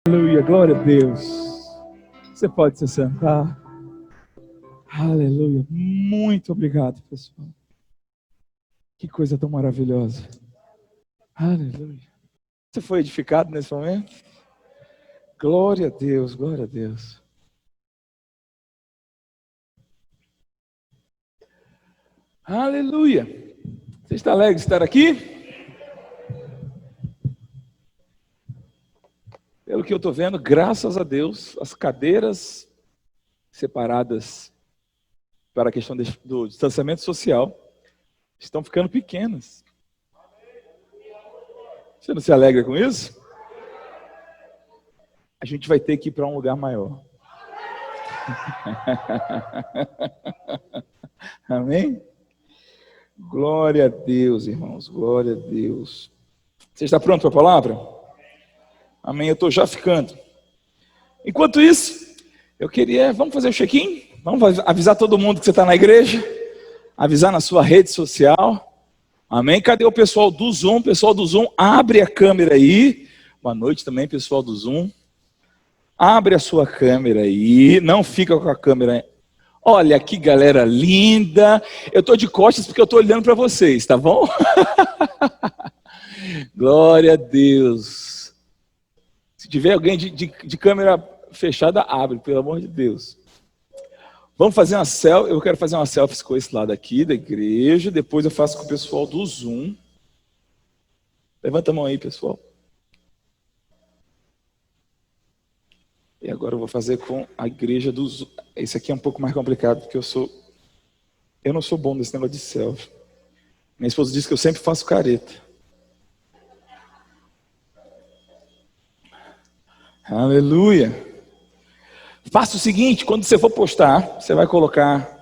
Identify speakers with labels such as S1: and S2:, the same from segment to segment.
S1: Aleluia, glória a Deus. Você pode se sentar. Aleluia. Muito obrigado, pessoal. Que coisa tão maravilhosa. Aleluia. Você foi edificado nesse momento? Glória a Deus, glória a Deus. Aleluia. Você está alegre de estar aqui? Pelo que eu estou vendo, graças a Deus, as cadeiras separadas para a questão do distanciamento social estão ficando pequenas. Você não se alegra com isso? A gente vai ter que ir para um lugar maior. Amém? Glória a Deus, irmãos, glória a Deus. Você está pronto para a palavra? Amém, eu estou já ficando. Enquanto isso, vamos fazer o check-in? Vamos avisar todo mundo que você está na igreja? Avisar na sua rede social? Amém? Cadê o pessoal do Zoom? Pessoal do Zoom, abre a câmera aí. Boa noite também, pessoal do Zoom. Abre a sua câmera aí, não fica com a câmera. Olha que galera linda. Eu estou de costas porque eu estou olhando para vocês, tá bom? Glória a Deus. Se tiver alguém de câmera fechada, abre, pelo amor de Deus. Vamos fazer uma selfie. Eu quero fazer uma selfie com esse lado aqui da igreja. Depois eu faço com o pessoal do Zoom. Levanta a mão aí, pessoal. E agora eu vou fazer com a igreja do Zoom. Esse aqui é um pouco mais complicado, porque eu não sou bom nesse negócio de selfie. Minha esposa diz que eu sempre faço careta. Aleluia. Faça o seguinte, quando você for postar, você vai colocar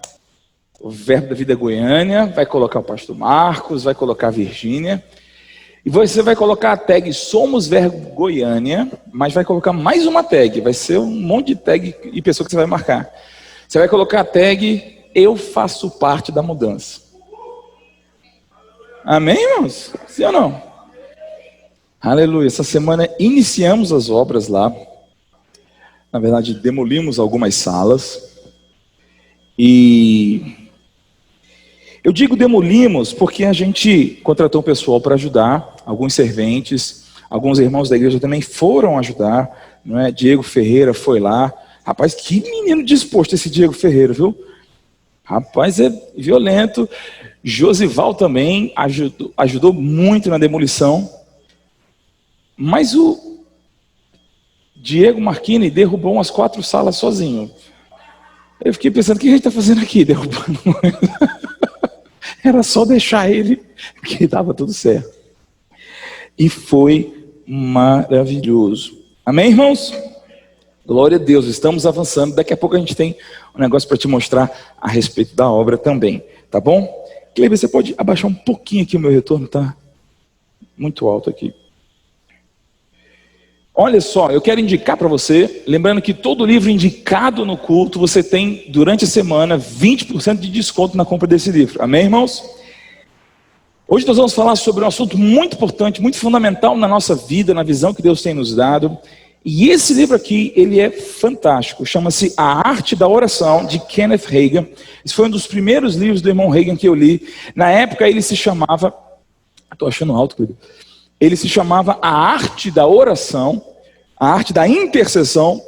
S1: o Verbo da Vida Goiânia, vai colocar o pastor Marcos, vai colocar a Virgínia, e você vai colocar a tag Somos Verbo Goiânia, mas vai colocar mais uma tag, vai ser um monte de tag e pessoa que você vai marcar. Você vai colocar a tag Eu Faço Parte da Mudança. Amém, irmãos? Sim ou não? Aleluia. Essa semana iniciamos as obras lá. Na verdade, demolimos algumas salas. E eu digo demolimos porque a gente contratou um pessoal para ajudar, alguns serventes, alguns irmãos da igreja também foram ajudar, não é? Diego Ferreira foi lá. Rapaz, que menino disposto esse Diego Ferreira, viu? Rapaz, é violento. Josival também ajudou muito na demolição. Mas o Diego Marchini derrubou umas 4 salas sozinho. Eu fiquei pensando, o que a gente está fazendo aqui? Derrubando. Era só deixar ele, que estava tudo certo. E foi maravilhoso. Amém, irmãos? Glória a Deus, estamos avançando. Daqui a pouco a gente tem um negócio para te mostrar a respeito da obra também. Tá bom? Cleber, você pode abaixar um pouquinho aqui o meu retorno, tá? Muito alto aqui. Olha só, eu quero indicar para você, lembrando que todo livro indicado no culto, você tem, durante a semana, 20% de desconto na compra desse livro. Amém, irmãos? Hoje nós vamos falar sobre um assunto muito importante, muito fundamental na nossa vida, na visão que Deus tem nos dado. E esse livro aqui, ele é fantástico. Chama-se A Arte da Oração, de Kenneth Hagin. Esse foi um dos primeiros livros do irmão Hagin que eu li. Na época ele se chamava... Estou achando alto, querido. Ele se chamava A Arte da Oração, a Arte da Intercessão.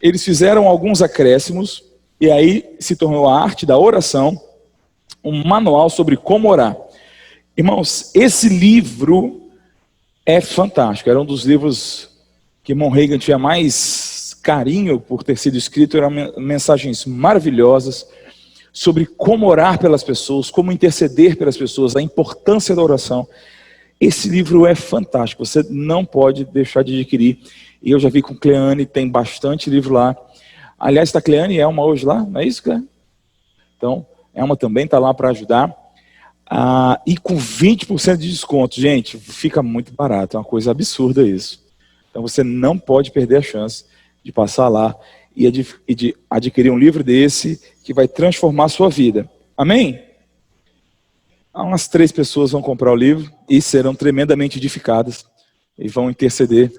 S1: Eles fizeram alguns acréscimos, e aí se tornou A Arte da Oração, um manual sobre como orar. Irmãos, esse livro é fantástico, era um dos livros que irmão Hagin tinha mais carinho por ter sido escrito, eram mensagens maravilhosas sobre como orar pelas pessoas, como interceder pelas pessoas, a importância da oração. Esse livro é fantástico, você não pode deixar de adquirir. E eu já vi com Cleane, tem bastante livro lá. Aliás, está Cleane e Elma hoje lá, não é isso, Cleane? Então, Elma também está lá para ajudar. E com 20% de desconto, gente, fica muito barato, é uma coisa absurda isso. Então você não pode perder a chance de passar lá e de adquirir um livro desse que vai transformar a sua vida. Amém? Umas 3 pessoas vão comprar o livro e serão tremendamente edificadas e vão interceder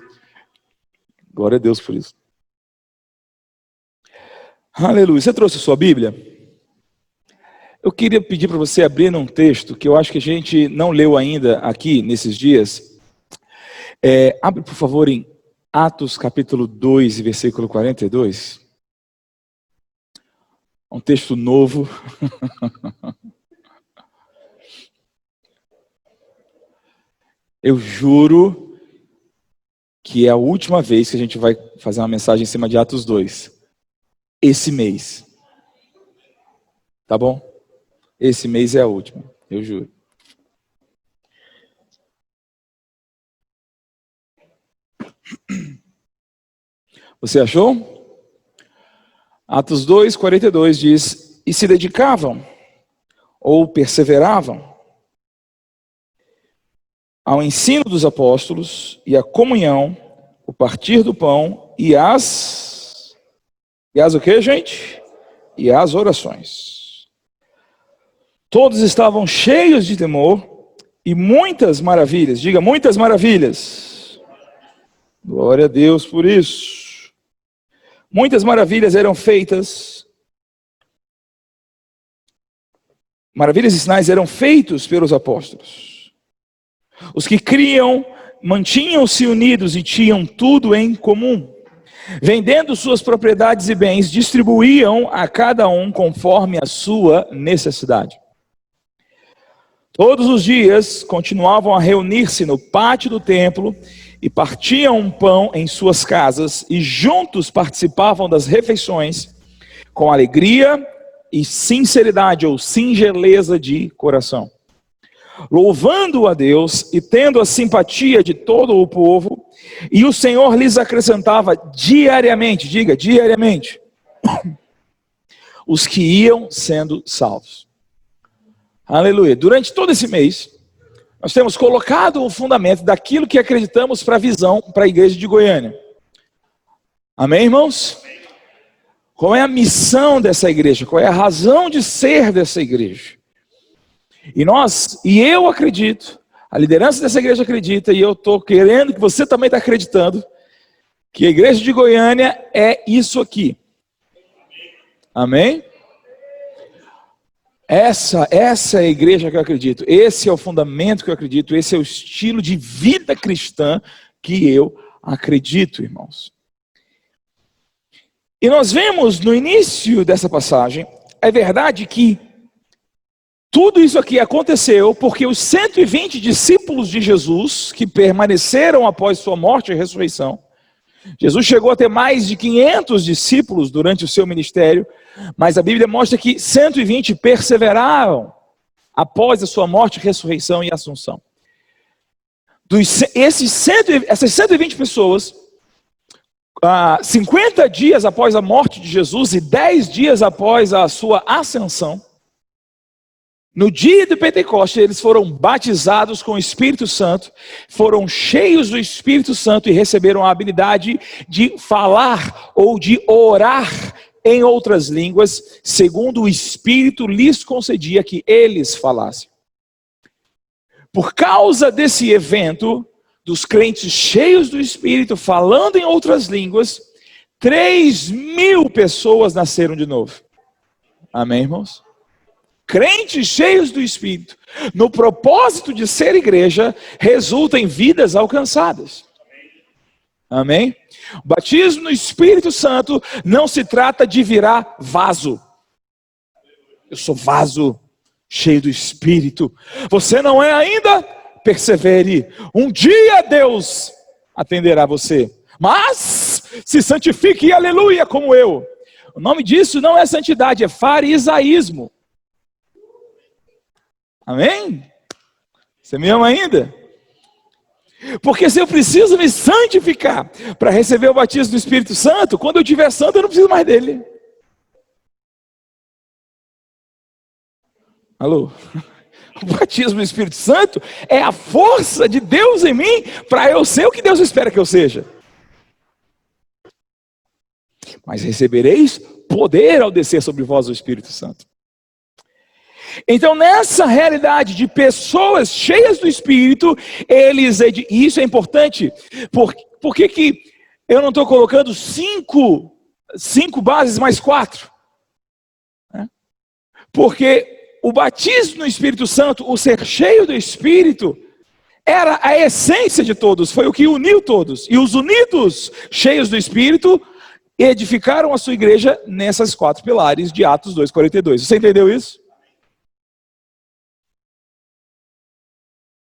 S1: Glória a Deus por isso. Aleluia. Você trouxe a sua Bíblia? Eu queria pedir para você abrir num texto que eu acho que a gente não leu ainda aqui nesses dias. Abre, por favor, em Atos capítulo 2, versículo 42. Um texto novo. Eu juro que é a última vez que a gente vai fazer uma mensagem em cima de Atos 2. Esse mês. Tá bom? Esse mês é a última, eu juro. Você achou? Atos 2, 42 diz: e se dedicavam, ou perseveravam, ao ensino dos apóstolos, e à comunhão, o partir do pão, e as o que, gente? E as orações. Todos estavam cheios de temor, e muitas maravilhas, diga, muitas maravilhas. Glória a Deus por isso. Muitas maravilhas eram feitas, maravilhas e sinais eram feitos pelos apóstolos. Os que criam, mantinham-se unidos e tinham tudo em comum. Vendendo suas propriedades e bens, distribuíam a cada um conforme a sua necessidade. Todos os dias continuavam a reunir-se no pátio do templo e partiam um pão em suas casas e juntos participavam das refeições com alegria e sinceridade ou singeleza de coração, louvando a Deus e tendo a simpatia de todo o povo, e o Senhor lhes acrescentava diariamente, diga, diariamente, os que iam sendo salvos. Aleluia. Durante todo esse mês, nós temos colocado o fundamento daquilo que acreditamos para a visão, para a igreja de Goiânia. Amém, irmãos? Qual é a missão dessa igreja? Qual é a razão de ser dessa igreja? E eu acredito, a liderança dessa igreja acredita, e eu estou querendo que você também está acreditando, que a igreja de Goiânia é isso aqui. Amém? Essa é a igreja que eu acredito, esse é o fundamento que eu acredito, esse é o estilo de vida cristã que eu acredito, irmãos. E nós vemos no início dessa passagem, é verdade que tudo isso aqui aconteceu porque os 120 discípulos de Jesus, que permaneceram após sua morte e ressurreição, Jesus chegou a ter mais de 500 discípulos durante o seu ministério, mas a Bíblia mostra que 120 perseveraram após a sua morte, ressurreição e assunção. Essas 120 pessoas, 50 dias após a morte de Jesus e 10 dias após a sua ascensão, no dia de Pentecostes, eles foram batizados com o Espírito Santo, foram cheios do Espírito Santo e receberam a habilidade de falar ou de orar em outras línguas, segundo o Espírito lhes concedia que eles falassem. Por causa desse evento, dos crentes cheios do Espírito, falando em outras línguas, 3.000 pessoas nasceram de novo. Amém, irmãos? Crentes cheios do Espírito, no propósito de ser igreja, resulta em vidas alcançadas. Amém? O batismo no Espírito Santo não se trata de virar vaso. Eu sou vaso cheio do Espírito. Você não é ainda? Persevere. Um dia Deus atenderá você. Mas se santifique, aleluia, como eu. O nome disso não é santidade, é farisaísmo. Amém? Você me ama ainda? Porque se eu preciso me santificar para receber o batismo do Espírito Santo, quando eu estiver santo eu não preciso mais dele. Alô? O batismo do Espírito Santo é a força de Deus em mim para eu ser o que Deus espera que eu seja. Mas recebereis poder ao descer sobre vós o Espírito Santo. Então, nessa realidade de pessoas cheias do Espírito, e isso é importante, porque que Eu não estou colocando cinco bases mais 4. Né? Porque o batismo no Espírito Santo, o ser cheio do Espírito, era a essência de todos, foi o que uniu todos. E os unidos, cheios do Espírito, edificaram a sua igreja nessas 4 pilares de Atos 2:42. Você entendeu isso?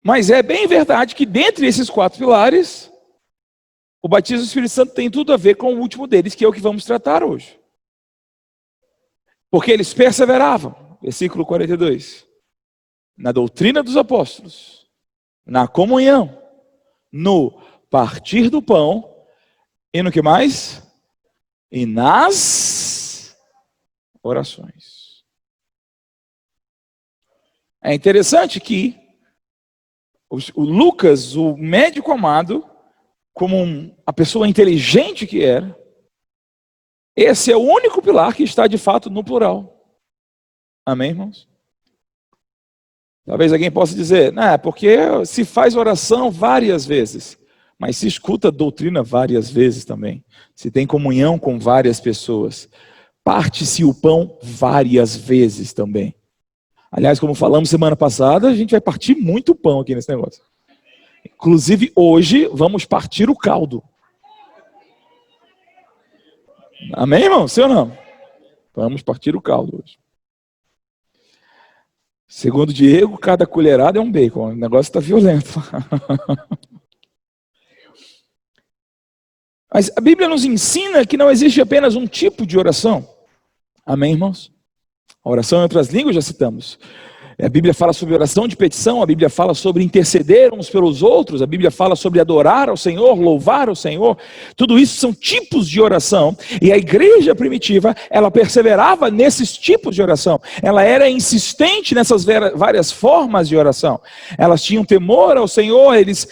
S1: Mas é bem verdade que dentre esses 4 pilares, o batismo do Espírito Santo tem tudo a ver com o último deles, que é o que vamos tratar hoje. Porque eles perseveravam, versículo 42, na doutrina dos apóstolos, na comunhão, no partir do pão, e no que mais? E nas orações. É interessante que o Lucas, o médico amado, como a pessoa inteligente que era, esse é o único pilar que está de fato no plural. Amém, irmãos? Talvez alguém possa dizer, não, porque se faz oração várias vezes, mas se escuta doutrina várias vezes também, se tem comunhão com várias pessoas, parte-se o pão várias vezes também. Aliás, como falamos semana passada, a gente vai partir muito pão aqui nesse negócio. Inclusive hoje vamos partir o caldo. Amém, irmão? Sim ou não? Vamos partir o caldo hoje. Segundo Diego, cada colherada é um bacon. O negócio está violento. Mas a Bíblia nos ensina que não existe apenas um tipo de oração. Amém, irmãos? A oração em outras línguas já citamos. A Bíblia fala sobre oração de petição, a Bíblia fala sobre interceder uns pelos outros, a Bíblia fala sobre adorar ao Senhor, louvar ao Senhor. Tudo isso são tipos de oração. E a igreja primitiva, ela perseverava nesses tipos de oração. Ela era insistente nessas várias formas de oração. Elas tinham temor ao Senhor, eles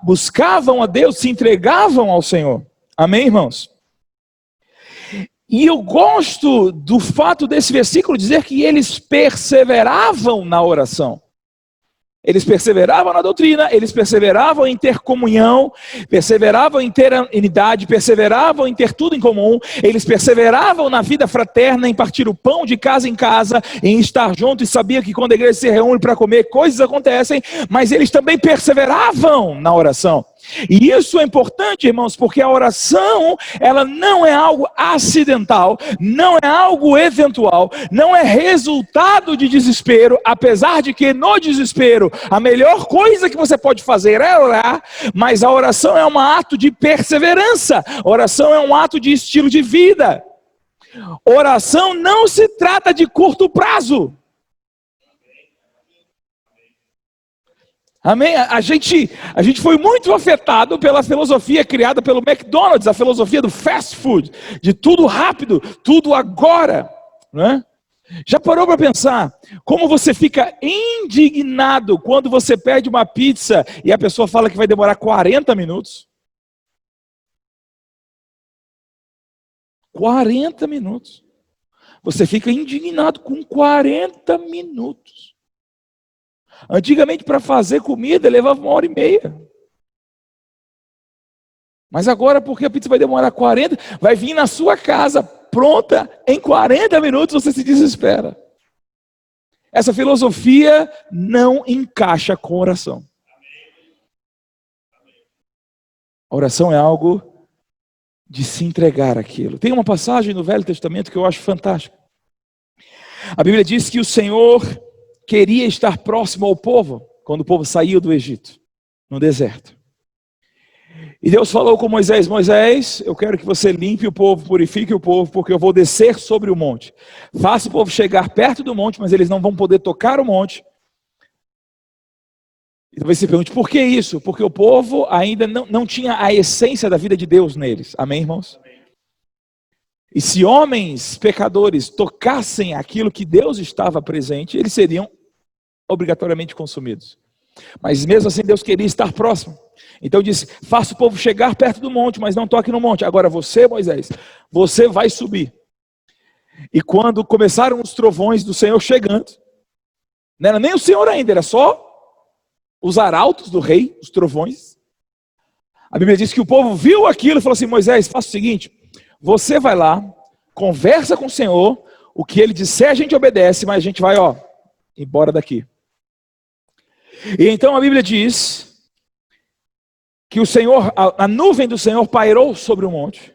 S1: buscavam a Deus, se entregavam ao Senhor. Amém, irmãos? E eu gosto do fato desse versículo dizer que eles perseveravam na oração. Eles perseveravam na doutrina, eles perseveravam em ter comunhão, perseveravam em ter unidade, perseveravam em ter tudo em comum, eles perseveravam na vida fraterna, em partir o pão de casa em casa, em estar junto, e sabia que quando a igreja se reúne para comer, coisas acontecem, mas eles também perseveravam na oração. E isso é importante, irmãos, porque a oração, ela não é algo acidental, não é algo eventual, não é resultado de desespero, apesar de que no desespero, a melhor coisa que você pode fazer é orar, mas a oração é um ato de perseverança, oração é um ato de estilo de vida. Oração não se trata de curto prazo. Amém? A gente foi muito afetado pela filosofia criada pelo McDonald's, a filosofia do fast food, de tudo rápido, tudo agora, né? Já parou para pensar como você fica indignado quando você pede uma pizza e a pessoa fala que vai demorar 40 minutos? 40 minutos. Você fica indignado com 40 minutos. Antigamente, para fazer comida, levava 1h30. Mas agora, porque a pizza vai demorar 40, vai vir na sua casa, pronta, em 40 minutos você se desespera. Essa filosofia não encaixa com oração. A oração é algo de se entregar àquilo. Tem uma passagem no Velho Testamento que eu acho fantástica. A Bíblia diz que o Senhor queria estar próximo ao povo, quando o povo saiu do Egito, no deserto. E Deus falou com Moisés: Moisés, eu quero que você limpe o povo, purifique o povo, porque eu vou descer sobre o monte. Faça o povo chegar perto do monte, mas eles não vão poder tocar o monte. E talvez você pergunte, por que isso? Porque o povo ainda não tinha a essência da vida de Deus neles. Amém, irmãos? E se homens pecadores tocassem aquilo que Deus estava presente, eles seriam obrigatoriamente consumidos. Mas mesmo assim Deus queria estar próximo. Então disse: faça o povo chegar perto do monte, mas não toque no monte. Agora você, Moisés, você vai subir. E quando começaram os trovões do Senhor chegando, não era nem o Senhor ainda, era só os arautos do rei, os trovões. A Bíblia diz que o povo viu aquilo e falou assim: Moisés, faça o seguinte, você vai lá, conversa com o Senhor, o que ele disser a gente obedece, mas a gente vai, embora daqui. E então a Bíblia diz que o Senhor, a nuvem do Senhor pairou sobre o monte,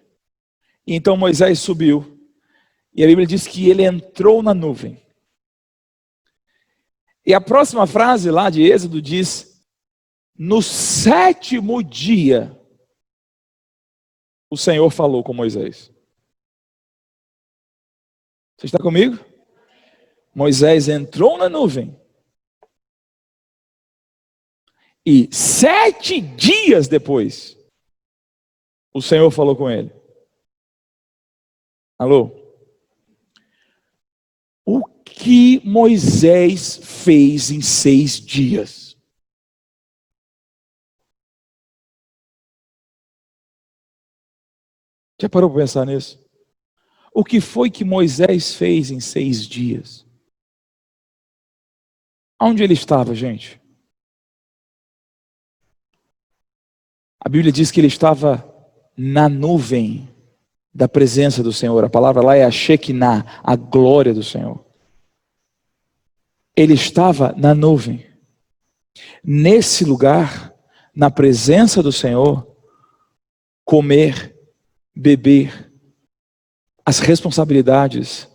S1: e então Moisés subiu, e a Bíblia diz que ele entrou na nuvem. E a próxima frase lá de Êxodo diz: no 7º dia, o Senhor falou com Moisés. Você está comigo? Moisés entrou na nuvem. E 7 dias depois, o Senhor falou com ele. Alô? O que Moisés fez em 6 dias? Já parou para pensar nisso? O que foi que Moisés fez em 6 dias? Onde ele estava, gente? A Bíblia diz que ele estava na nuvem da presença do Senhor. A palavra lá é a Shekinah, a glória do Senhor. Ele estava na nuvem. Nesse lugar, na presença do Senhor, comer, beber, as responsabilidades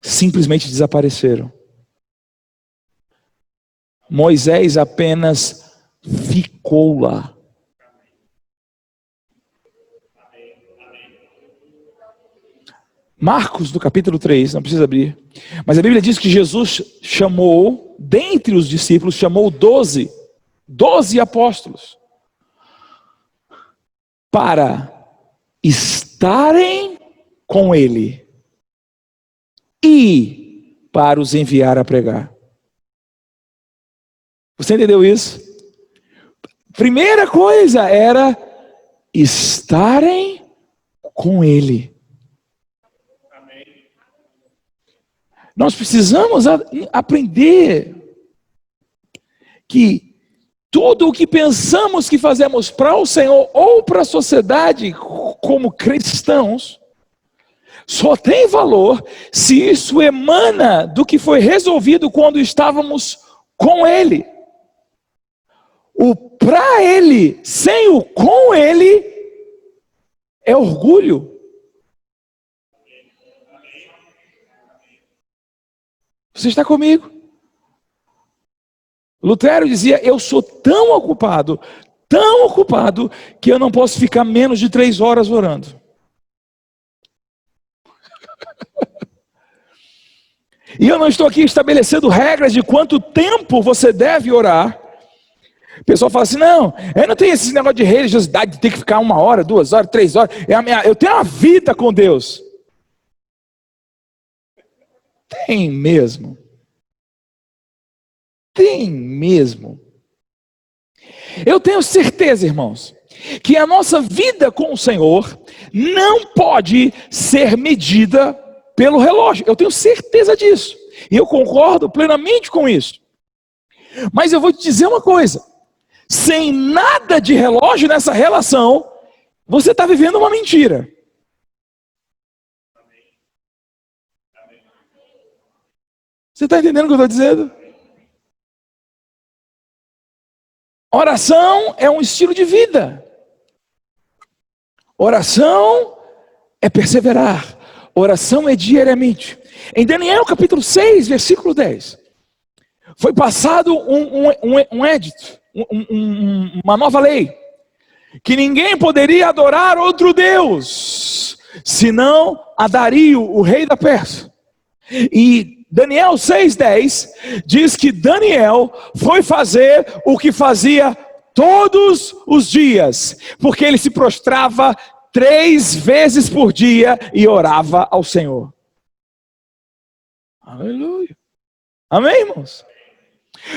S1: simplesmente desapareceram. Moisés apenas ficou lá. Marcos, do capítulo 3, não precisa abrir, mas a Bíblia diz que Jesus chamou, dentre os discípulos, chamou 12 apóstolos, para estarem com ele e para os enviar a pregar. Você entendeu isso? Primeira coisa era estarem com ele. Nós precisamos aprender que tudo o que pensamos que fazemos para o Senhor ou para a sociedade como cristãos, só tem valor se isso emana do que foi resolvido quando estávamos com Ele. O para Ele, sem o com Ele, é orgulho. Você está comigo? Lutero dizia: eu sou tão ocupado, que eu não posso ficar menos de 3 horas orando. E eu não estou aqui estabelecendo regras de quanto tempo você deve orar. O pessoal fala assim: não, eu não tenho esse negócio de religiosidade, de ter que ficar 1 hora, 2 horas, 3 horas. Eu tenho uma vida com Deus. Tem mesmo. Tem mesmo. Eu tenho certeza, irmãos, que a nossa vida com o Senhor não pode ser medida pelo relógio. Eu tenho certeza disso. E eu concordo plenamente com isso. Mas eu vou te dizer uma coisa: sem nada de relógio nessa relação, você está vivendo uma mentira. Você está entendendo o que eu estou dizendo? Oração é um estilo de vida. Oração é perseverar. Oração é diariamente. Em Daniel capítulo 6, versículo 10, foi passado um edito, uma nova lei, que ninguém poderia adorar outro Deus, senão a Dario, o rei da Pérsia. E Daniel 6,10 diz que Daniel foi fazer o que fazia todos os dias, porque ele se prostrava 3 vezes por dia e orava ao Senhor. Aleluia. Amém, irmãos?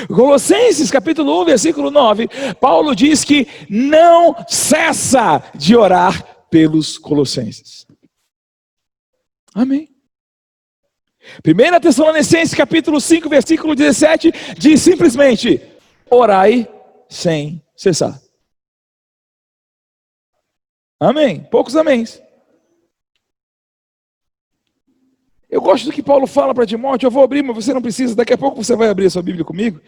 S1: Colossenses capítulo 1, versículo 9, Paulo diz que não cessa de orar pelos colossenses. Amém. 1 Tessalonicenses capítulo 5, versículo 17, diz simplesmente: orai sem cessar. Amém. Poucos améns. Eu gosto do que Paulo fala para Timóteo. Eu vou abrir, mas você não precisa. Daqui a pouco você vai abrir a sua Bíblia comigo.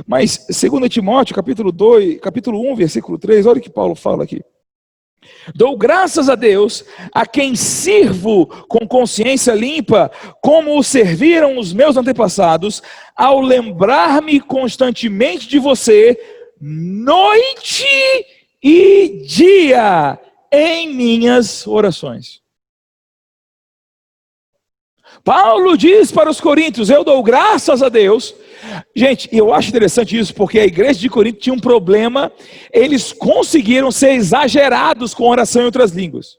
S1: Mas 2 Timóteo, capítulo 1, versículo 3, olha o que Paulo fala aqui. Dou graças a Deus, a quem sirvo com consciência limpa, como o serviram os meus antepassados, ao lembrar-me constantemente de você, noite e dia, em minhas orações. Paulo diz para os coríntios, eu dou graças a Deus. Gente, eu acho interessante isso, porque a igreja de Corinto tinha um problema, eles conseguiram ser exagerados com oração em outras línguas.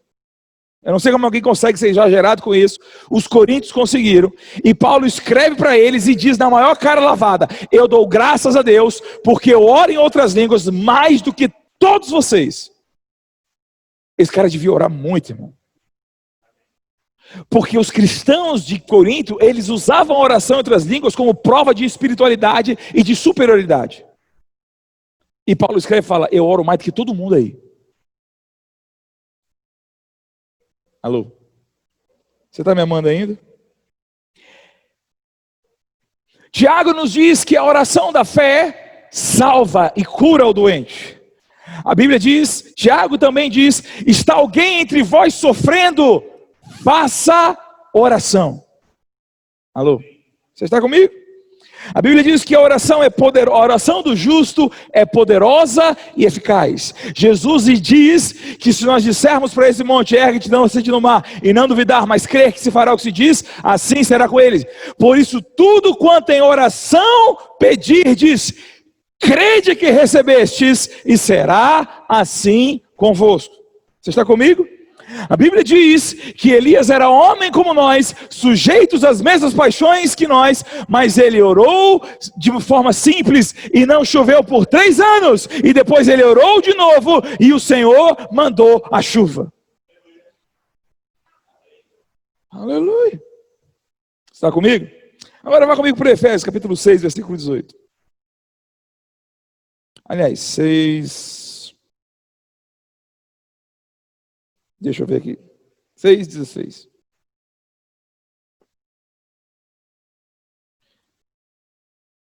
S1: Eu não sei como alguém consegue ser exagerado com isso, os coríntios conseguiram, e Paulo escreve para eles e diz na maior cara lavada, eu dou graças a Deus, porque eu oro em outras línguas mais do que todos vocês. Esse cara devia orar muito, irmão. Porque os cristãos de Corinto, eles usavam a oração em outras línguas como prova de espiritualidade e de superioridade. E Paulo escreve e fala, eu oro mais do que todo mundo aí. Alô? Você está me amando ainda? Tiago nos diz que a oração da fé salva e cura o doente. A Bíblia diz, Tiago também diz, está alguém entre vós sofrendo? Faça oração. Alô? Você está comigo? A Bíblia diz que a oração a oração do justo é poderosa e eficaz. Jesus diz que se nós dissermos para esse monte, ergue-te, não sente no mar, e não duvidar, mas crer que se fará o que se diz, assim será com eles. Por isso, tudo quanto em oração pedirdes, crede que recebestes, e será assim convosco. Você está comigo? A Bíblia diz que Elias era homem como nós, sujeitos às mesmas paixões que nós, mas ele orou de forma simples e não choveu por 3 anos, e depois ele orou de novo e o Senhor mandou a chuva. Aleluia. Está comigo? Agora vá comigo para Efésios capítulo 6, versículo 18. Aliás, 6... Deixa eu ver aqui. 6,16.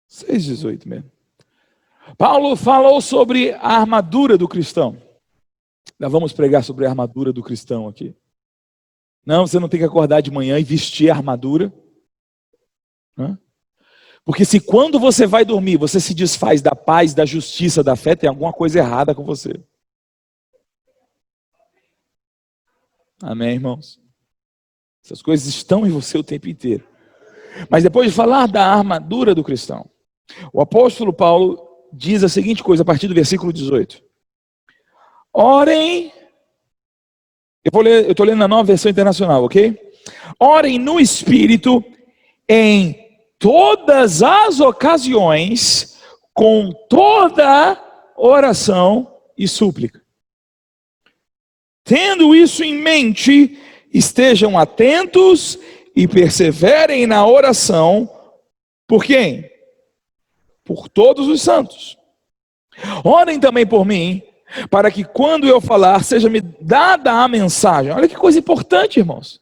S1: Seis 18 mesmo. Paulo falou sobre a armadura do cristão. Nós vamos pregar sobre a armadura do cristão aqui. Não, você não tem que acordar de manhã e vestir a armadura. Porque se quando você vai dormir, você se desfaz da paz, da justiça, da fé, tem alguma coisa errada com você. Amém, irmãos? Essas coisas estão em você o tempo inteiro. Mas depois de falar da armadura do cristão, o apóstolo Paulo diz a seguinte coisa a partir do versículo 18. Orem, eu estou lendo na Nova Versão Internacional, ok? Orem no Espírito em todas as ocasiões, com toda oração e súplica. Tendo isso em mente, estejam atentos e perseverem na oração. Por quem? Por todos os santos. Orem também por mim, para que quando eu falar, seja me dada a mensagem. Olha que coisa importante, irmãos.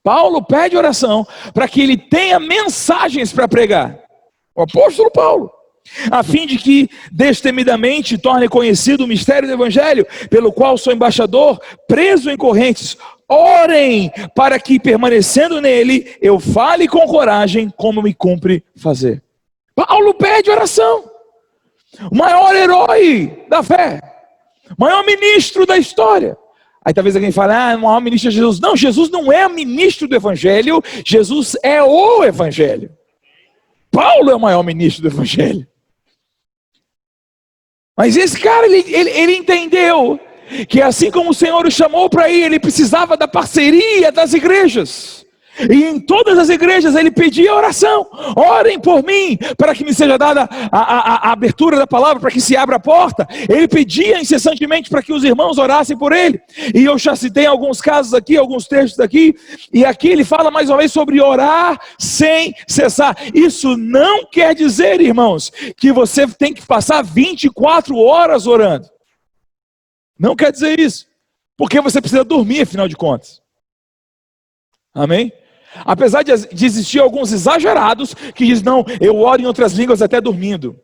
S1: Paulo pede oração para que ele tenha mensagens para pregar. O apóstolo Paulo. A fim de que destemidamente torne conhecido o mistério do Evangelho, pelo qual sou embaixador, preso em correntes. Orem para que, permanecendo nele, eu fale com coragem, como me cumpre fazer. Paulo pede oração. O maior herói da fé, o maior ministro da história. Aí talvez alguém fale, o maior ministro é Jesus. Não, Jesus não é ministro do Evangelho, Jesus é o Evangelho. Paulo é o maior ministro do Evangelho. Mas esse cara, ele entendeu que assim como o Senhor o chamou para ir, ele precisava da parceria das igrejas. E em todas as igrejas ele pedia oração. Orem por mim, para que me seja dada a abertura da palavra, para que se abra a porta. Ele pedia incessantemente para que os irmãos orassem por ele. E eu já citei alguns casos aqui, alguns textos aqui. E aqui ele fala mais uma vez sobre orar sem cessar. Isso não quer dizer, irmãos, que você tem que passar 24 horas orando. Não quer dizer isso. Porque você precisa dormir, afinal de contas. Amém? Apesar de existir alguns exagerados que dizem, não, eu oro em outras línguas até dormindo.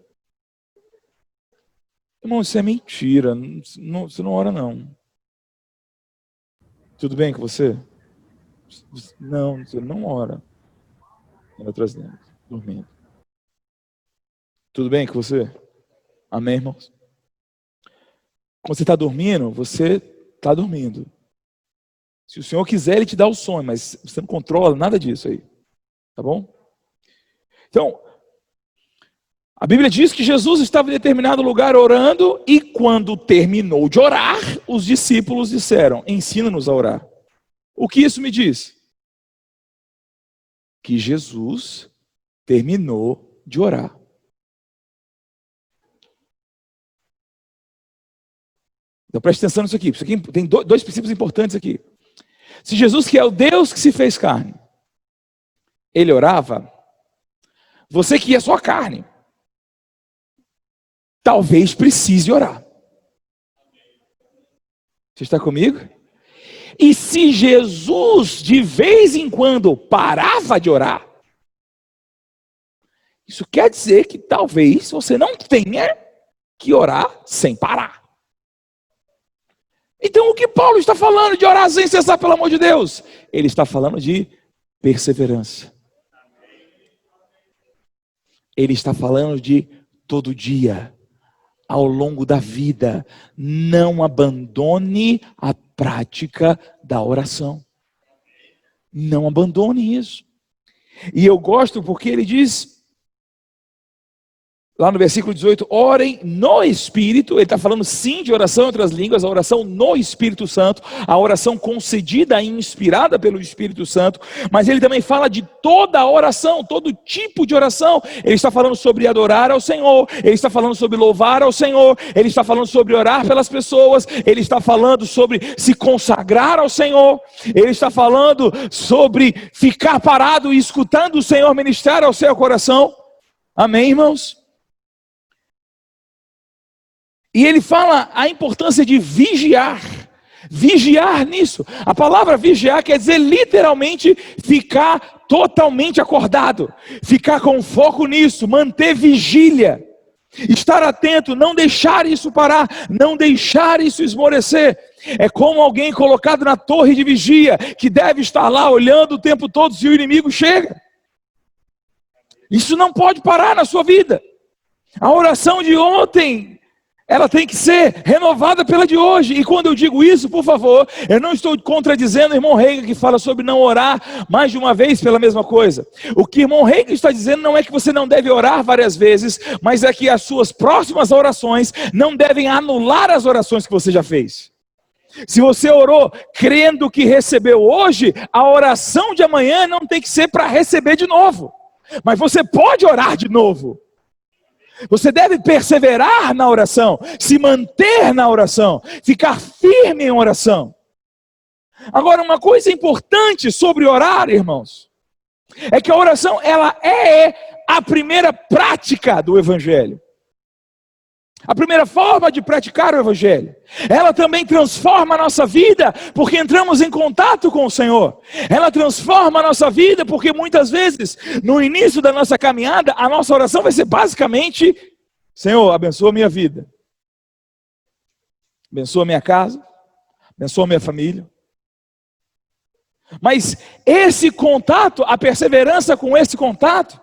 S1: Irmão, isso é mentira. Você não ora, não. Tudo bem com você? Não, você não ora em outras línguas, dormindo. Tudo bem com você? Amém, irmãos? Quando você está dormindo, você está dormindo. Se o Senhor quiser, Ele te dá o sonho, mas você não controla nada disso aí. Tá bom? Então, a Bíblia diz que Jesus estava em determinado lugar orando e quando terminou de orar, os discípulos disseram, ensina-nos a orar. O que isso me diz? Que Jesus terminou de orar. Então preste atenção nisso aqui. Isso aqui tem dois princípios importantes aqui. Se Jesus, que é o Deus que se fez carne, Ele orava, você que é só carne, talvez precise orar. Você está comigo? E se Jesus de vez em quando parava de orar, isso quer dizer que talvez você não tenha que orar sem parar. Então o que Paulo está falando de orar sem cessar, pelo amor de Deus? Ele está falando de perseverança. Ele está falando de todo dia, ao longo da vida. Não abandone a prática da oração. Não abandone isso. E eu gosto porque ele diz, lá no versículo 18, orem no Espírito. Ele está falando sim de oração em outras línguas, a oração no Espírito Santo, a oração concedida e inspirada pelo Espírito Santo, mas ele também fala de toda a oração, todo tipo de oração. Ele está falando sobre adorar ao Senhor, ele está falando sobre louvar ao Senhor, ele está falando sobre orar pelas pessoas, ele está falando sobre se consagrar ao Senhor, ele está falando sobre ficar parado e escutando o Senhor ministrar ao seu coração. Amém, irmãos? E ele fala a importância de vigiar. Vigiar nisso. A palavra vigiar quer dizer literalmente ficar totalmente acordado. Ficar com foco nisso, manter vigília. Estar atento, não deixar isso parar, não deixar isso esmorecer. É como alguém colocado na torre de vigia, que deve estar lá olhando o tempo todo se o inimigo chega. Isso não pode parar na sua vida. A oração de ontem, ela tem que ser renovada pela de hoje. E quando eu digo isso, por favor, eu não estou contradizendo o irmão Reagan que fala sobre não orar mais de uma vez pela mesma coisa. O que o irmão Reagan está dizendo não é que você não deve orar várias vezes, mas é que as suas próximas orações não devem anular as orações que você já fez. Se você orou crendo que recebeu hoje, a oração de amanhã não tem que ser para receber de novo. Mas você pode orar de novo. Você deve perseverar na oração, se manter na oração, ficar firme em oração. Agora, uma coisa importante sobre orar, irmãos, é que a oração, ela é a primeira prática do Evangelho. A primeira forma de praticar o Evangelho. Ela também transforma a nossa vida, porque entramos em contato com o Senhor. Ela transforma a nossa vida, porque muitas vezes, no início da nossa caminhada, a nossa oração vai ser basicamente: Senhor, abençoa a minha vida. Abençoa a minha casa. Abençoa a minha família. Mas esse contato, a perseverança com esse contato,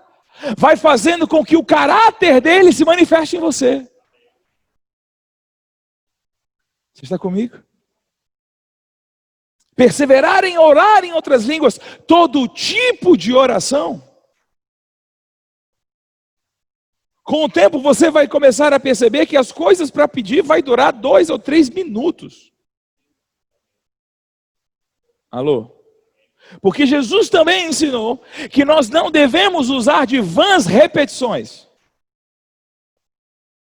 S1: vai fazendo com que o caráter dele se manifeste em você. Você está comigo? Perseverar em orar em outras línguas, todo tipo de oração. Com o tempo você vai começar a perceber que as coisas para pedir vai durar 2 ou 3 minutos. Alô? Porque Jesus também ensinou que nós não devemos usar de vãs repetições.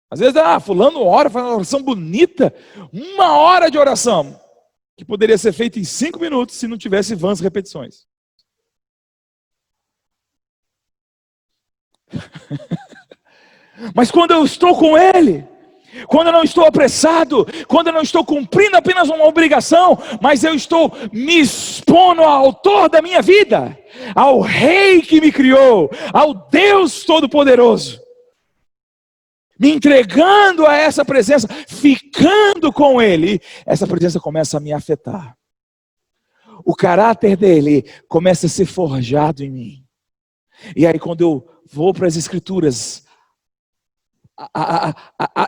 S1: Às vezes, fulano ora, faz uma oração bonita, 1 hora de oração, que poderia ser feita em 5 minutos se não tivesse vãs repetições. Mas quando eu estou com Ele, Quando eu não estou apressado, quando eu não estou cumprindo apenas uma obrigação, mas eu estou me expondo ao autor da minha vida, ao Rei que me criou, ao Deus Todo-Poderoso, me entregando a essa presença, ficando com Ele, essa presença começa a me afetar. O caráter dele começa a ser forjado em mim. E aí quando eu vou para as Escrituras,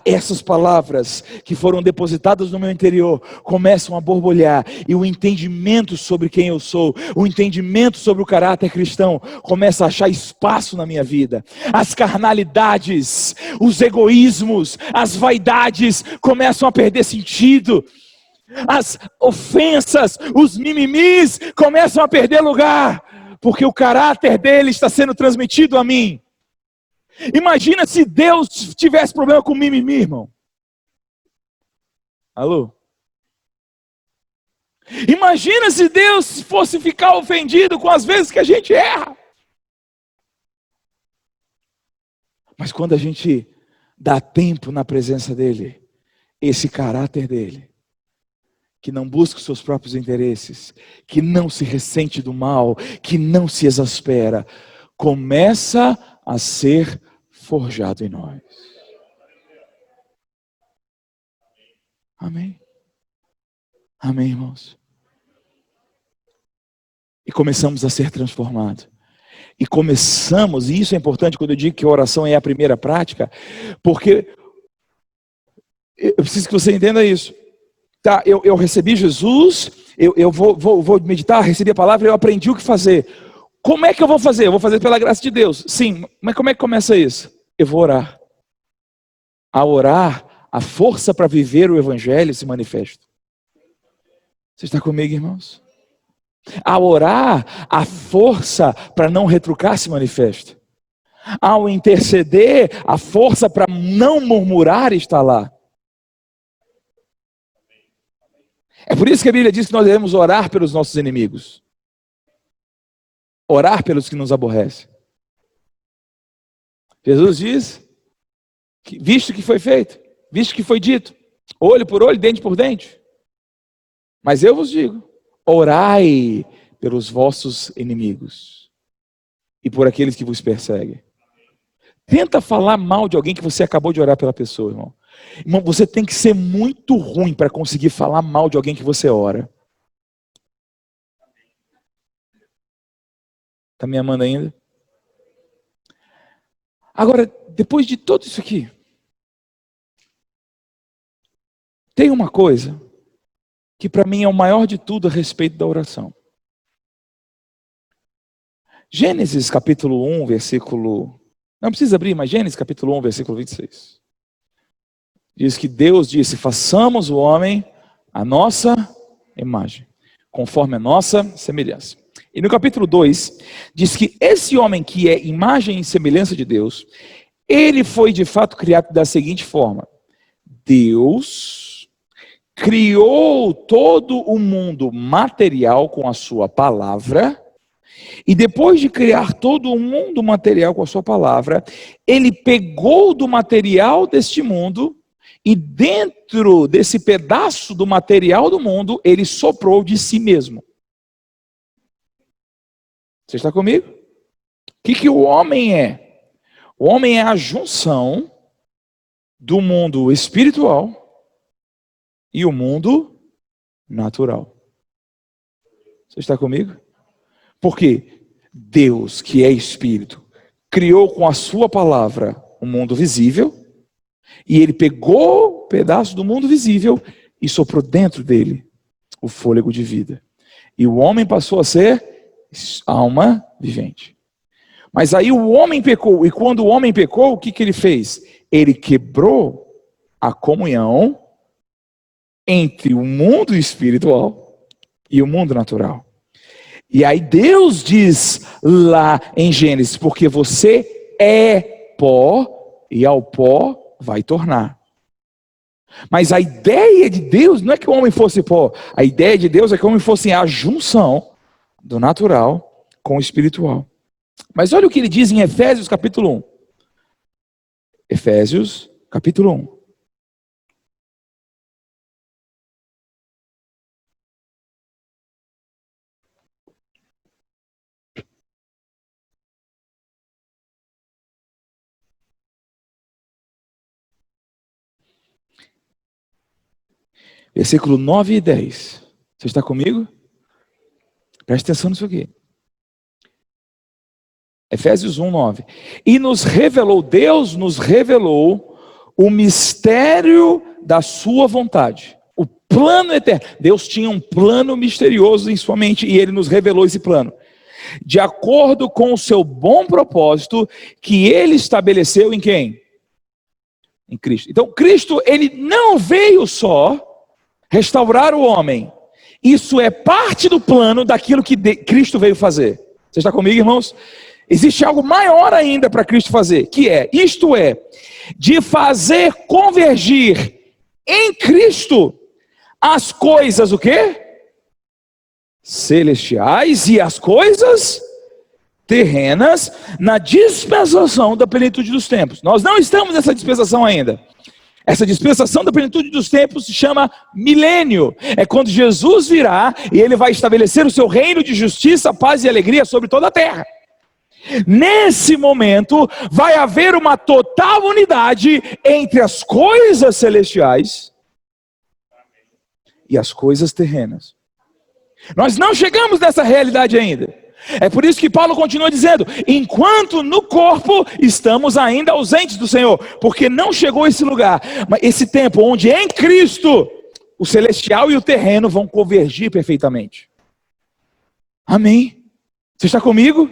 S1: essas palavras que foram depositadas no meu interior começam a borbulhar, e o entendimento sobre quem eu sou, o entendimento sobre o caráter cristão começa a achar espaço na minha vida. As carnalidades, os egoísmos, as vaidades começam a perder sentido. As ofensas, os mimimis começam a perder lugar, porque o caráter dele está sendo transmitido a mim. Imagina se Deus tivesse problema com mimimi, irmão. Alô? Imagina se Deus fosse ficar ofendido com as vezes que a gente erra. Mas quando a gente dá tempo na presença dele, esse caráter dele, que não busca os seus próprios interesses, que não se ressente do mal, que não se exaspera, começa a ser forjado em nós. Amém? Amém, irmãos? E começamos a ser transformados. E começamos, e isso é importante quando eu digo que a oração é a primeira prática, porque eu preciso que você entenda isso. Tá, eu recebi Jesus, eu vou meditar, recebi a palavra, eu aprendi o que fazer. Como é que eu vou fazer? Eu vou fazer pela graça de Deus. Sim, mas como é que começa isso? Eu vou orar. Ao orar, a força para viver o Evangelho se manifesta. Você está comigo, irmãos? Ao orar, a força para não retrucar se manifesta. Ao interceder, a força para não murmurar está lá. É por isso que a Bíblia diz que nós devemos orar pelos nossos inimigos. Orar pelos que nos aborrecem. Jesus diz, que, visto que foi feito, visto que foi dito, olho por olho, dente por dente. Mas eu vos digo, orai pelos vossos inimigos e por aqueles que vos perseguem. Tenta falar mal de alguém que você acabou de orar pela pessoa, irmão. Irmão, você tem que ser muito ruim para conseguir falar mal de alguém que você ora. Está me amando ainda? Agora, depois de tudo isso aqui, tem uma coisa que para mim é o maior de tudo a respeito da oração. Gênesis capítulo 1, versículo... Não precisa abrir, mas Gênesis capítulo 1, versículo 26. Diz que Deus disse, façamos o homem a nossa imagem, conforme a nossa semelhança. E no capítulo 2, diz que esse homem que é imagem e semelhança de Deus, ele foi de fato criado da seguinte forma. Deus criou todo o mundo material com a sua palavra, e depois de criar todo o mundo material com a sua palavra, ele pegou do material deste mundo, e dentro desse pedaço do material do mundo, ele soprou de si mesmo. Você está comigo? O que o homem é? O homem é a junção do mundo espiritual e o mundo natural. Você está comigo? Porque Deus, que é espírito, criou com a sua palavra o mundo visível, e ele pegou um pedaço do mundo visível e soprou dentro dele o fôlego de vida. E o homem passou a ser alma vivente. Mas aí o homem pecou, e quando o homem pecou, o que ele fez? Ele quebrou a comunhão entre o mundo espiritual e o mundo natural. E aí Deus diz lá em Gênesis, porque você é pó, e ao pó vai tornar. Mas a ideia de Deus não é que o homem fosse pó, a ideia de Deus é que o homem fosse a junção do natural com o espiritual. Mas olha o que ele diz em Efésios capítulo 1. Efésios capítulo 1. Versículo 9 e 10. Você está comigo? Preste atenção nisso aqui. Efésios 1, 9. E Deus nos revelou o mistério da sua vontade. O plano eterno. Deus tinha um plano misterioso em sua mente e Ele nos revelou esse plano. De acordo com o seu bom propósito que Ele estabeleceu em quem? Em Cristo. Então Cristo, Ele não veio só restaurar o homem. Isso é parte do plano daquilo que Cristo veio fazer. Você está comigo, irmãos? Existe algo maior ainda para Cristo fazer, que é, isto é, de fazer convergir em Cristo as coisas, o quê? Celestiais e as coisas terrenas na dispensação da plenitude dos tempos. Nós não estamos nessa dispensação ainda. Essa dispensação da plenitude dos tempos se chama milênio. É quando Jesus virá e Ele vai estabelecer o seu reino de justiça, paz e alegria sobre toda a terra. Nesse momento, vai haver uma total unidade entre as coisas celestiais e as coisas terrenas. Nós não chegamos nessa realidade ainda. É por isso que Paulo continua dizendo, enquanto no corpo estamos ainda ausentes do Senhor, porque não chegou esse lugar, mas esse tempo onde em Cristo o celestial e o terreno vão convergir perfeitamente. Amém? Você está comigo?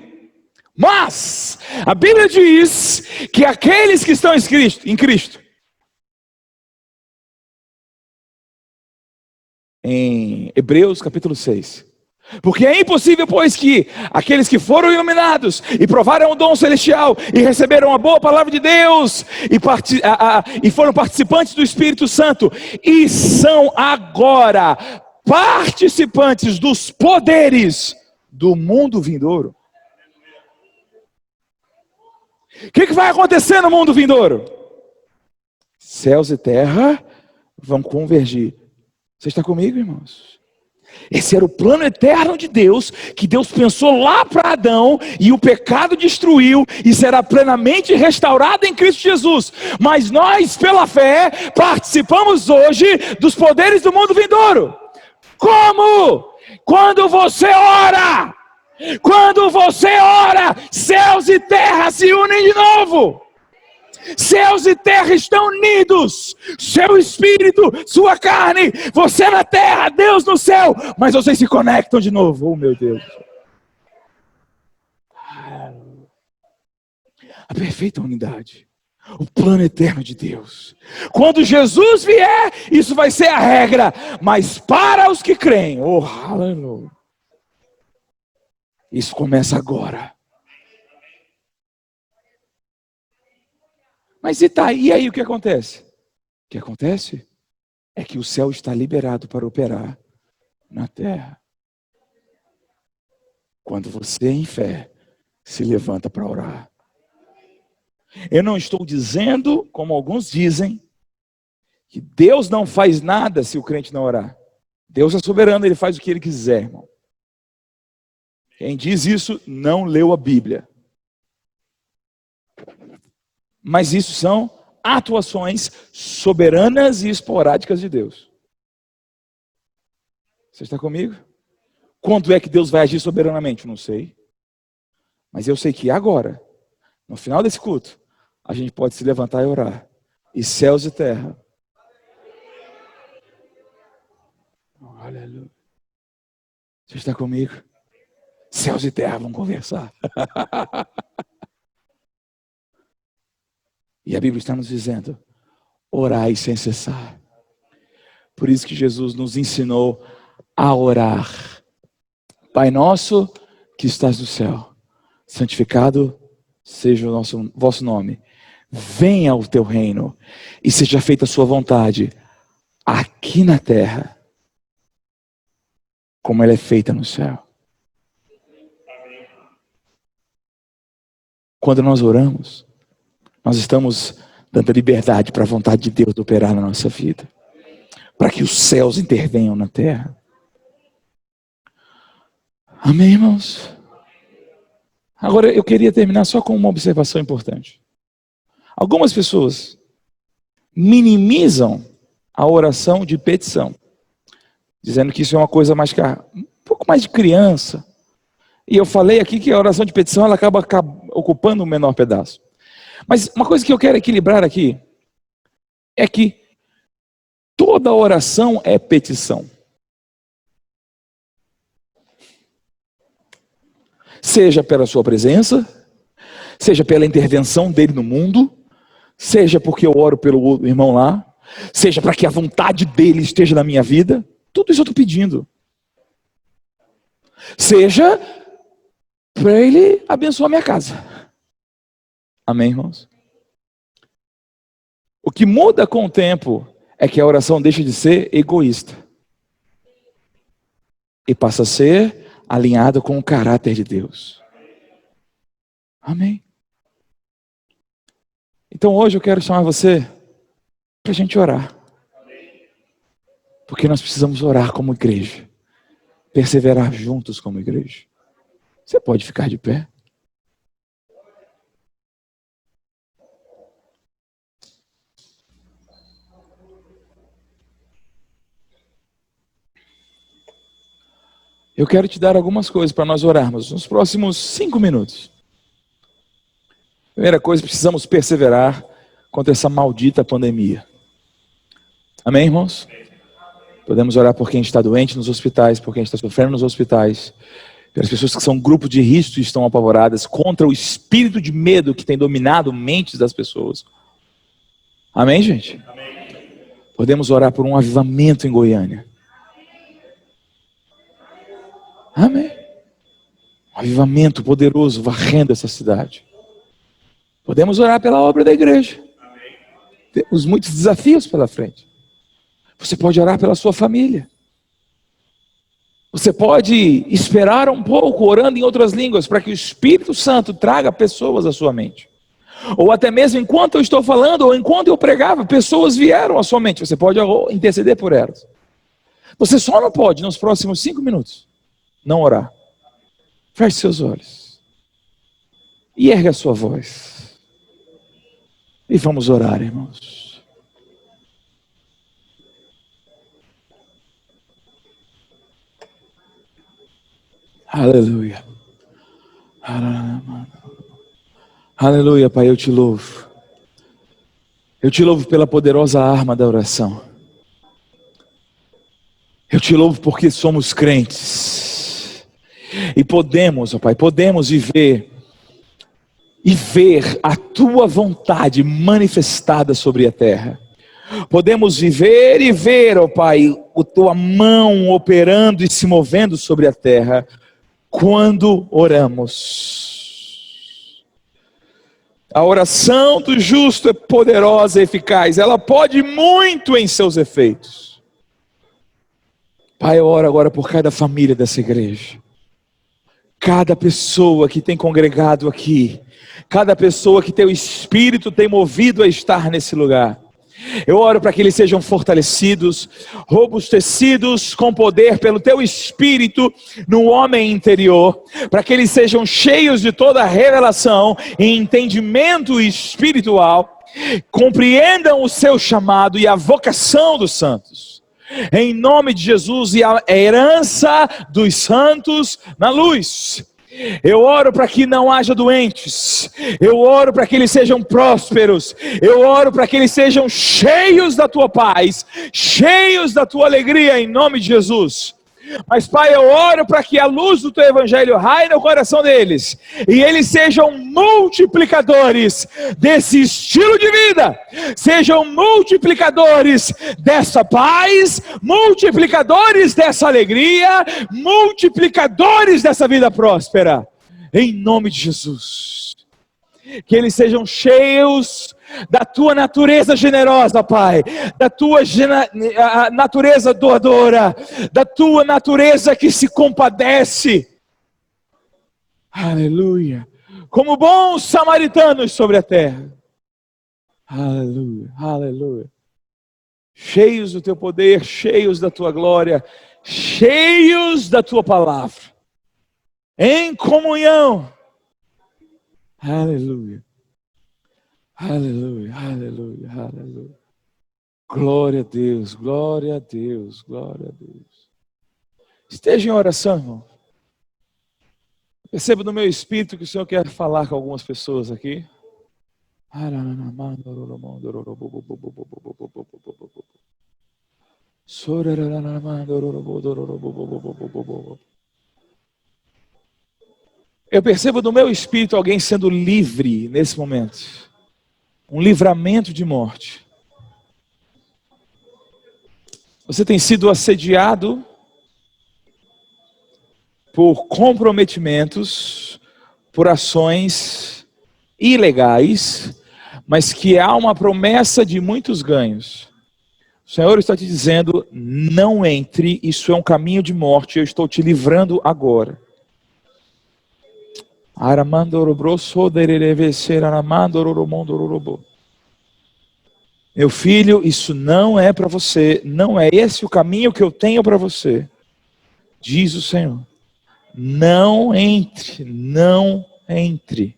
S1: Mas a Bíblia diz que aqueles que estão em Cristo, em Hebreus capítulo 6, porque é impossível, pois, que aqueles que foram iluminados e provaram o dom celestial e receberam a boa palavra de Deus e foram participantes do Espírito Santo e são agora participantes dos poderes do mundo vindouro. O que vai acontecer no mundo vindouro? Céus e terra vão convergir. Você está comigo, irmãos? Esse era o plano eterno de Deus, que Deus pensou lá para Adão, e o pecado destruiu, e será plenamente restaurado em Cristo Jesus. Mas nós, pela fé, participamos hoje dos poderes do mundo vindouro. Como? Quando você ora! Quando você ora, céus e terra se unem de novo. Céus e terra estão unidos. Seu espírito, sua carne, você na terra, Deus no céu. Mas vocês se conectam de novo. Oh, meu Deus. A perfeita unidade. O plano eterno de Deus. Quando Jesus vier, isso vai ser a regra. Mas para os que creem, oh, aleluia. Isso começa agora. Mas e aí o que acontece? O que acontece é que o céu está liberado para operar na terra. Quando você em fé se levanta para orar. Eu não estou dizendo, como alguns dizem, que Deus não faz nada se o crente não orar. Deus é soberano, Ele faz o que Ele quiser, irmão. Quem diz isso não leu a Bíblia. Mas isso são atuações soberanas e esporádicas de Deus. Você está comigo? Quando é que Deus vai agir soberanamente? Não sei. Mas eu sei que agora, no final desse culto, a gente pode se levantar e orar. E céus e terra. Oh, aleluia. Você está comigo? Céus e terra vão conversar. E a Bíblia está nos dizendo, orai sem cessar. Por isso que Jesus nos ensinou a orar. Pai nosso que estás no céu, santificado seja o vosso nome. Venha o teu reino e seja feita a sua vontade, aqui na terra, como ela é feita no céu. Quando nós oramos, nós estamos dando liberdade para a vontade de Deus operar na nossa vida. Para que os céus intervenham na terra. Amém, irmãos? Agora eu queria terminar só com uma observação importante. Algumas pessoas minimizam a oração de petição. dizendo que isso é uma coisa mais um pouco mais de criança. E eu falei aqui que a oração de petição ela acaba ocupando um menor pedaço. Mas uma coisa que eu quero equilibrar aqui é que toda oração é petição. Seja pela sua presença, seja pela intervenção dele no mundo, seja porque eu oro pelo irmão lá, seja para que a vontade dele esteja na minha vida, tudo isso eu estou pedindo. Seja para ele abençoar minha casa. Amém, irmãos? O que muda com o tempo é que a oração deixa de ser egoísta e passa a ser alinhada com o caráter de Deus. Amém? Então hoje eu quero chamar você para a gente orar. Porque nós precisamos orar como igreja. Perseverar juntos como igreja. Você pode ficar de pé? Eu quero te dar algumas coisas para nós orarmos nos próximos 5 minutos. Primeira coisa, precisamos perseverar contra essa maldita pandemia. Amém, irmãos? Podemos orar por quem está doente nos hospitais, por quem está sofrendo nos hospitais, pelas pessoas que são grupo de risco e estão apavoradas, contra o espírito de medo que tem dominado mentes das pessoas. Amém, gente? Amém. Podemos orar por um avivamento em Goiânia. Amém. Um avivamento poderoso varrendo essa cidade. Podemos orar pela obra da igreja. Amém. Temos muitos desafios pela frente. Você pode orar pela sua família. Você pode esperar um pouco orando em outras línguas para que o Espírito Santo traga pessoas à sua mente. Ou até mesmo enquanto eu estou falando, ou enquanto eu pregava, pessoas vieram à sua mente. Você pode interceder por elas. Você só não pode, nos próximos 5 minutos, não orar. Feche seus olhos. E ergue a sua voz. E vamos orar, irmãos. Aleluia. Aleluia, Pai, eu te louvo. Eu te louvo pela poderosa arma da oração. Eu te louvo porque somos crentes. E podemos, ó Pai, podemos viver e ver a Tua vontade manifestada sobre a terra. Podemos viver e ver, ó Pai, a Tua mão operando e se movendo sobre a terra quando oramos. A oração do justo é poderosa e eficaz. Ela pode muito em seus efeitos. Pai, eu oro agora por cada família dessa igreja. Cada pessoa que tem congregado aqui. Cada pessoa que teu Espírito tem movido a estar nesse lugar. Eu oro para que eles sejam fortalecidos, robustecidos com poder pelo teu Espírito no homem interior, para que eles sejam cheios de toda a revelação e entendimento espiritual, compreendam o seu chamado e a vocação dos santos, em nome de Jesus, e a herança dos santos na luz. Eu oro para que não haja doentes. Eu oro para que eles sejam prósperos. Eu oro para que eles sejam cheios da tua paz, cheios da tua alegria, em nome de Jesus. Mas Pai, eu oro para que a luz do teu evangelho raie no coração deles, e eles sejam multiplicadores desse estilo de vida, sejam multiplicadores dessa paz, multiplicadores dessa alegria, multiplicadores dessa vida próspera, em nome de Jesus. Que eles sejam cheios da tua natureza generosa, Pai, da tua natureza doadora, da tua natureza que se compadece. Aleluia. Como bons samaritanos sobre a terra. Aleluia, aleluia. Cheios do teu poder, cheios da tua glória, cheios da tua palavra, em comunhão. Aleluia. Aleluia, aleluia, aleluia. Glória a Deus, glória a Deus, glória a Deus. Esteja em oração, irmão. Perceba no meu espírito que o Senhor quer falar com algumas pessoas aqui. Eu percebo no meu espírito alguém sendo livre nesse momento. Um livramento de morte. Você tem sido assediado por comprometimentos, por ações ilegais, mas que há uma promessa de muitos ganhos. O Senhor está te dizendo, não entre, isso é um caminho de morte, eu estou te livrando agora. Meu filho, isso não é para você, não é esse o caminho que eu tenho para você, diz o Senhor. Não entre, não entre.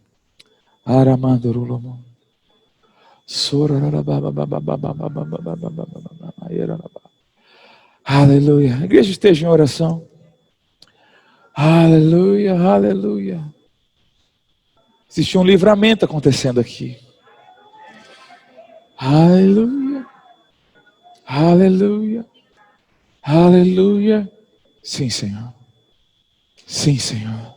S1: Aleluia. A igreja esteja em oração. Aleluia, aleluia. Existe um livramento acontecendo aqui. Aleluia. Aleluia. Aleluia. Sim, Senhor. Sim, Senhor.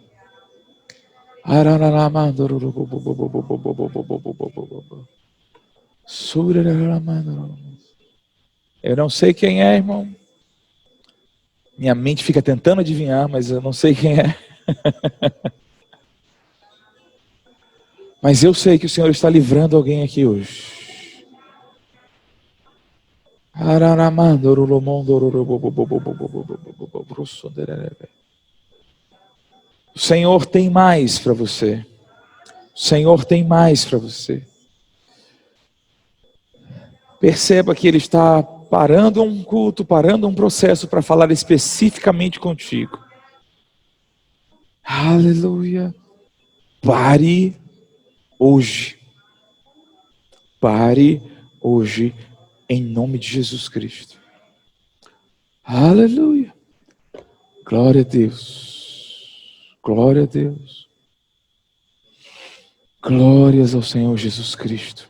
S1: Eu não sei quem é, irmão. Minha mente fica tentando adivinhar, mas eu não sei quem é. Mas eu sei que o Senhor está livrando alguém aqui hoje. O Senhor tem mais para você. O Senhor tem mais para você. Perceba que Ele está parando um culto, parando um processo para falar especificamente contigo. Aleluia. Pare hoje. Pare hoje, em nome de Jesus Cristo. Aleluia. Glória a Deus. Glória a Deus. Glórias ao Senhor Jesus Cristo.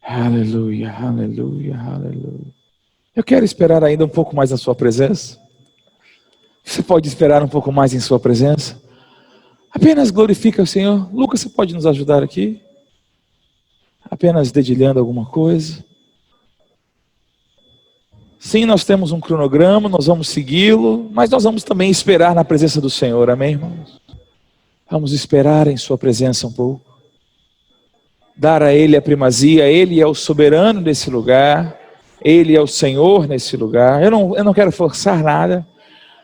S1: Aleluia, aleluia, aleluia. Eu quero esperar ainda um pouco mais na sua presença. Você pode esperar um pouco mais em sua presença? Apenas glorifica o Senhor. Lucas, você pode nos ajudar aqui? Apenas dedilhando alguma coisa. Sim, nós temos um cronograma, nós vamos segui-lo, mas nós vamos também esperar na presença do Senhor, amém, irmãos? Vamos esperar em sua presença um pouco. Dar a Ele a primazia, Ele é o soberano desse lugar, Ele é o Senhor nesse lugar. Eu não quero forçar nada,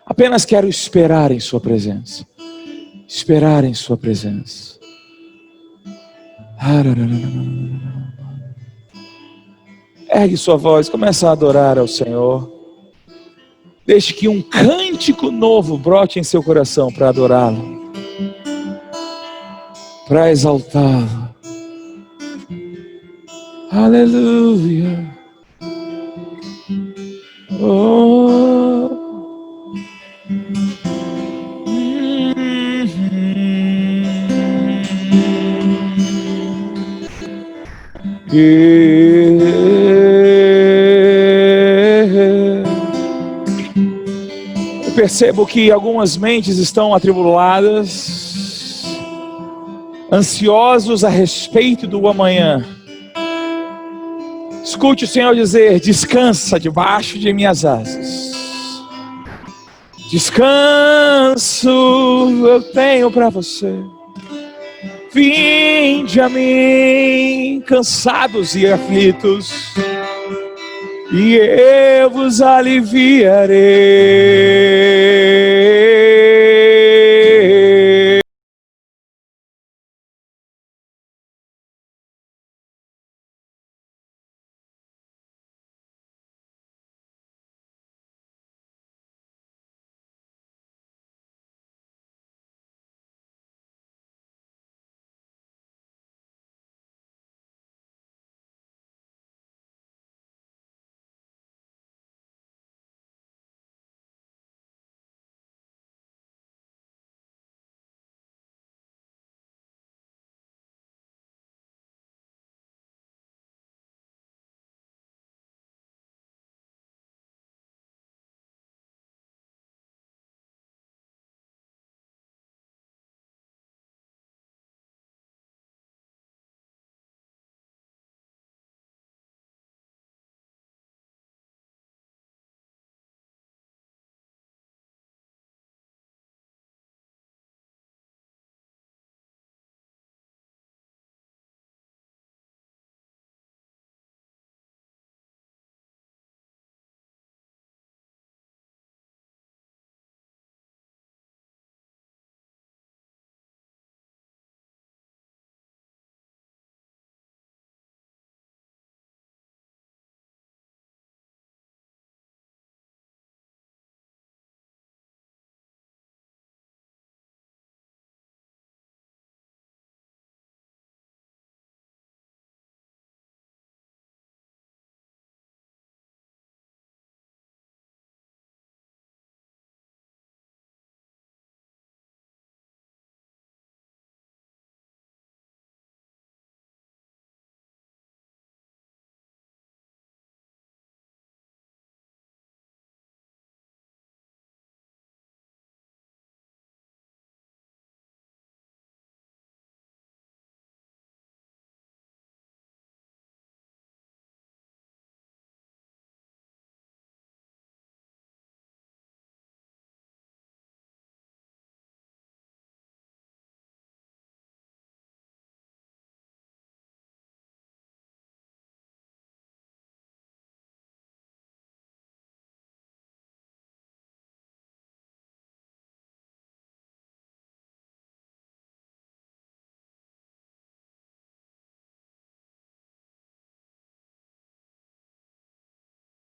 S1: apenas quero esperar em sua presença. Esperar em sua presença. Ergue sua voz, começa a adorar ao Senhor. Deixe que um cântico novo brote em seu coração para adorá-lo, para exaltá-lo. Aleluia. Oh. Eu percebo que algumas mentes estão atribuladas, ansiosos a respeito do amanhã. Escute o Senhor dizer: descansa debaixo de minhas asas. Descanso eu tenho para você. Vinde a mim, cansados e aflitos, e eu vos aliviarei.